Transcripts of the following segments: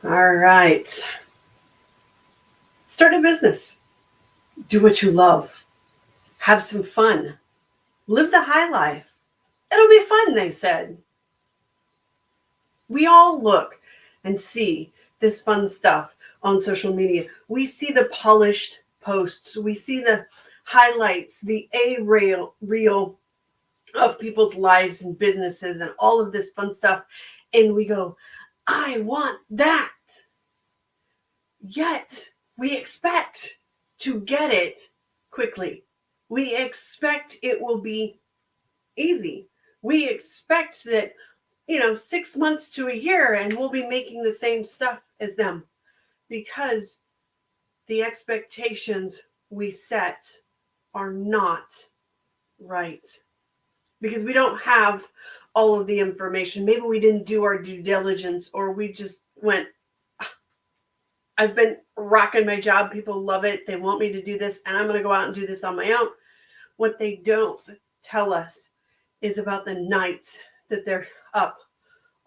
All right. Start a business. Do what you love. Have some fun. Live the high life. It'll be fun, they said. We all look and see this fun stuff on social media. We see the polished posts. We see the highlights, the reel of people's lives and businesses and all of this fun stuff. And we go, I want that. Yet we expect to get it quickly. We expect it will be easy. We expect that, 6 months to a year and we'll be making the same stuff as them because the expectations we set are not right. Because we don't have all of the information. Maybe we didn't do our due diligence, or we just went, I've been rocking my job. People love it. They want me to do this, and I'm going to go out and do this on my own. What they don't tell us is about the nights that they're up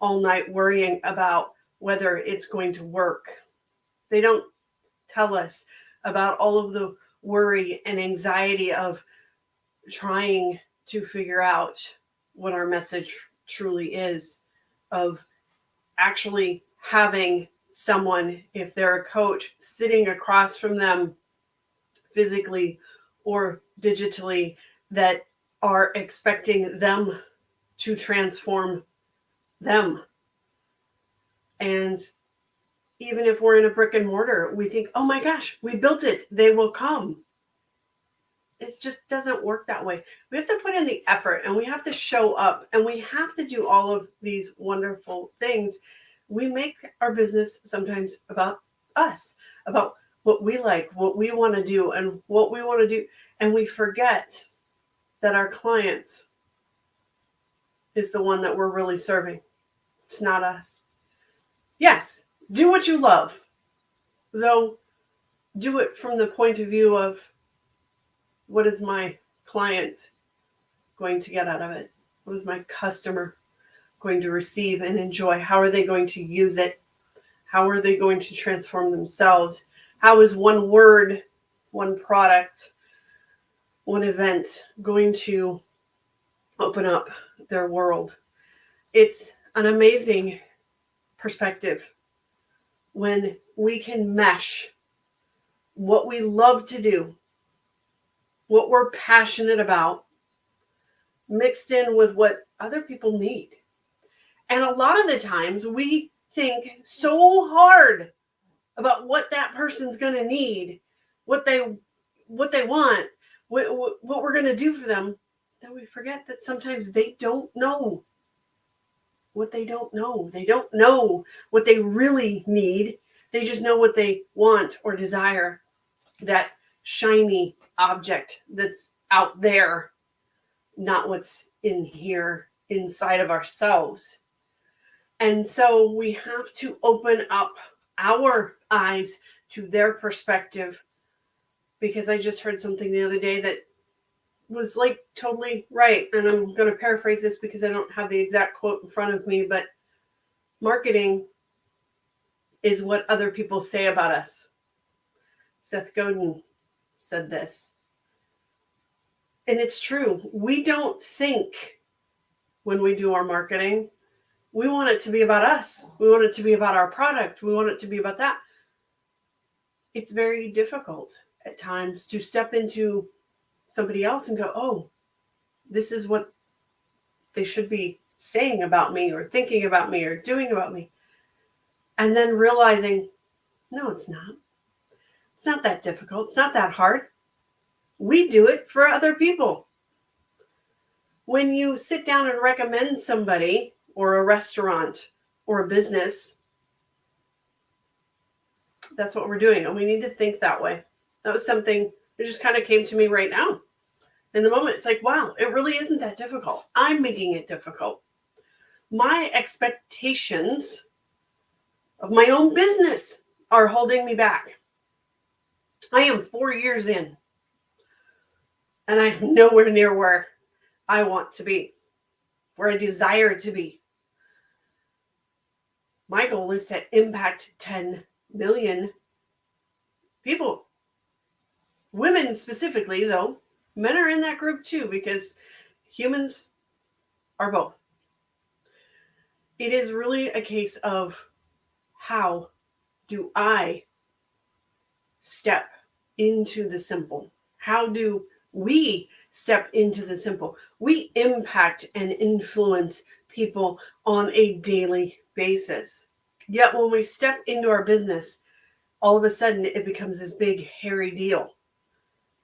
all night worrying about whether it's going to work. They don't tell us about all of the worry and anxiety of trying to figure out what our message truly is, of actually having someone, if they're a coach, sitting across from them physically or digitally, that are expecting them to transform them. And even if we're in a brick and mortar, we think, oh my gosh, we built it, they will come. It just doesn't work that way. We have to put in the effort, and we have to show up, and we have to do all of these wonderful things. We make our business sometimes about us, about what we like, what we want to do, and what we want to do. And we forget that our client is the one that we're really serving. It's not us. Yes, do what you love, though do it from the point of view of, what is my client going to get out of it? What is my customer going to receive and enjoy? How are they going to use it? How are they going to transform themselves? How is one word, one product, one event going to open up their world? It's an amazing perspective when we can mesh what we love to do, what we're passionate about, mixed in with what other people need. And a lot of the times we think so hard about what that person's going to need, what they want, what we're going to do for them, that we forget that sometimes they don't know what they don't know. They don't know what they really need. They just know what they want or desire, that shiny object that's out there, not what's in here inside of ourselves. And so we have to open up our eyes to their perspective, because I just heard something the other day that was like totally right. And I'm going to paraphrase this because I don't have the exact quote in front of me, but marketing is what other people say about us. Seth Godin said this. And it's true. We don't think, when we do our marketing, we want it to be about us. We want it to be about our product. We want it to be about that. It's very difficult at times to step into somebody else and go, oh, this is what they should be saying about me, or thinking about me, or doing about me. And then realizing, no, it's not. It's not that difficult. It's not that hard. We do it for other people. When you sit down and recommend somebody, or a restaurant, or a business, that's what we're doing. And we need to think that way. That was something that just kind of came to me right now. In the moment, it's like, wow, it really isn't that difficult. I'm making it difficult. My expectations of my own business are holding me back. I am 4 years in, and I'm nowhere near where I want to be, where I desire to be. My goal is to impact 10 million people. Women specifically, though. Men are in that group too, because humans are both. It is really a case of, how do I step into the simple? How do we step into the simple? We impact and influence people on a daily basis. Yet when we step into our business, all of a sudden it becomes this big, hairy deal.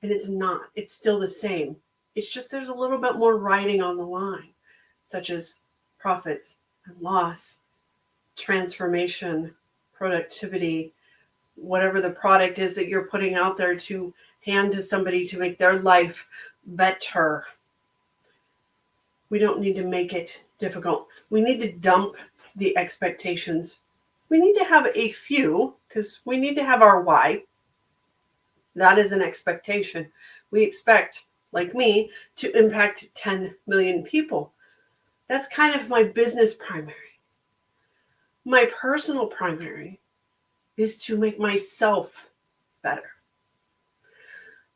And it's not. It's still the same. It's just there's a little bit more writing on the line, such as profits and loss, transformation, productivity, whatever the product is that you're putting out there to hand to somebody to make their life better. We don't need to make it difficult. We need to dump the expectations. We need to have a few, because we need to have our why. That is an expectation. We expect, like me, to impact 10 million people. That's kind of my business primary. My personal primary is to make myself better.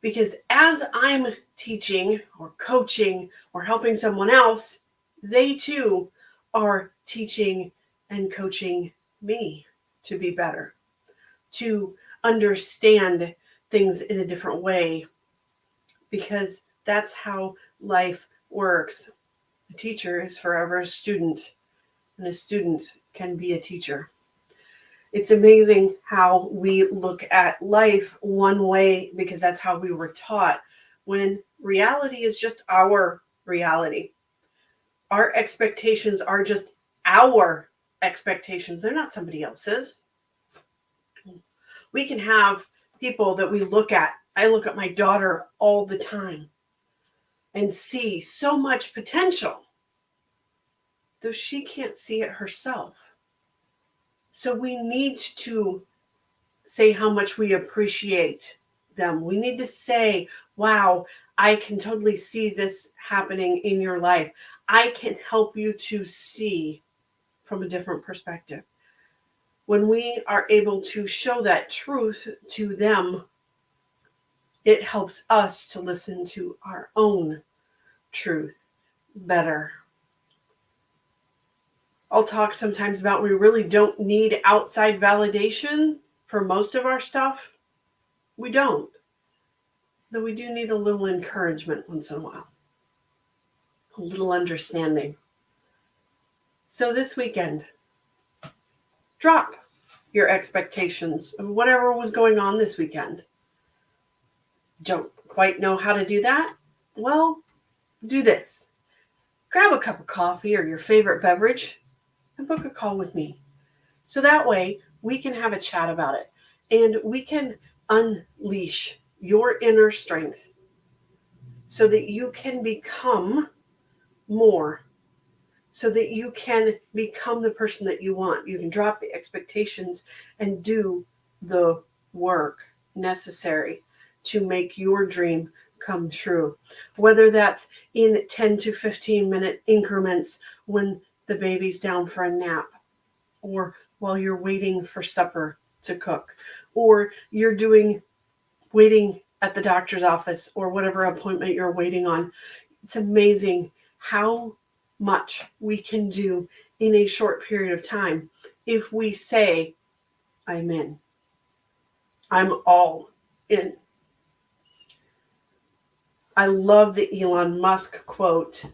Because as I'm teaching or coaching or helping someone else, they too are teaching and coaching me to be better, to understand things in a different way, because that's how life works. A teacher is forever a student, and a student can be a teacher. It's amazing how we look at life one way because that's how we were taught, when reality is just our reality. Our expectations are just our expectations. They're not somebody else's. We can have people that we look at. I look at my daughter all the time and see so much potential, though she can't see it herself. So we need to say how much we appreciate them. We need to say, wow, I can totally see this happening in your life. I can help you to see from a different perspective. When we are able to show that truth to them, it helps us to listen to our own truth better. I'll talk sometimes about, we really don't need outside validation for most of our stuff. We don't. Though we do need a little encouragement once in a while. A little understanding. So this weekend, drop your expectations of whatever was going on this weekend. Don't quite know how to do that? Well, do this. Grab a cup of coffee or your favorite beverage and book a call with me. So that way we can have a chat about it and we can unleash your inner strength so that you can become more, so that you can become the person that you want. You can drop the expectations and do the work necessary to make your dream come true. Whether that's in 10 to 15 minute increments when the baby's down for a nap, or while you're waiting for supper to cook, or you're waiting at the doctor's office, or whatever appointment you're waiting on. It's amazing how much we can do in a short period of time if we say, I'm in. I'm all in. I love the Elon Musk quote,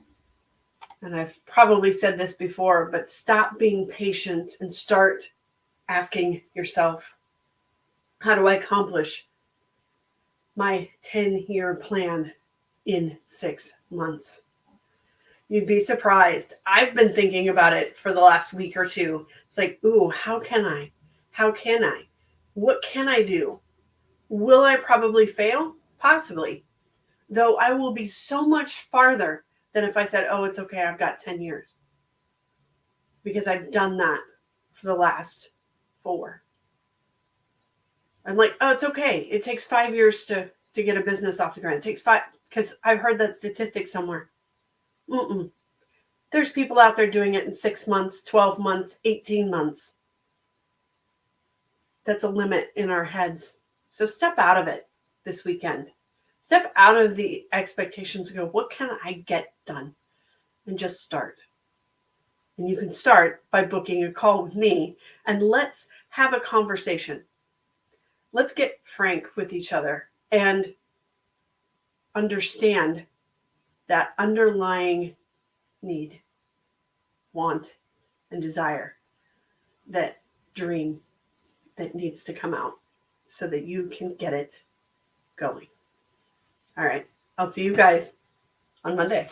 and I've probably said this before, but stop being patient and start asking yourself, how do I accomplish my 10-year plan in 6 months? You'd be surprised. I've been thinking about it for the last week or two. It's like, ooh, how can I? How can I? What can I do? Will I probably fail? Possibly. Though I will be so much farther than if I said, oh, it's okay, I've got 10 years. Because I've done that for the last 4. I'm like, oh, it's okay. It takes 5 years to get a business off the ground. It takes 5, because I've heard that statistic somewhere. There's people out there doing it in 6 months, 12 months, 18 months. that's a limit in our heads. So step out of it this weekend. Step out of the expectations and go, what can I get done? And just start. And you can start by booking a call with me and let's have a conversation. Let's get frank with each other and understand that underlying need, want, and desire, that dream that needs to come out so that you can get it going. All right. I'll see you guys on Monday.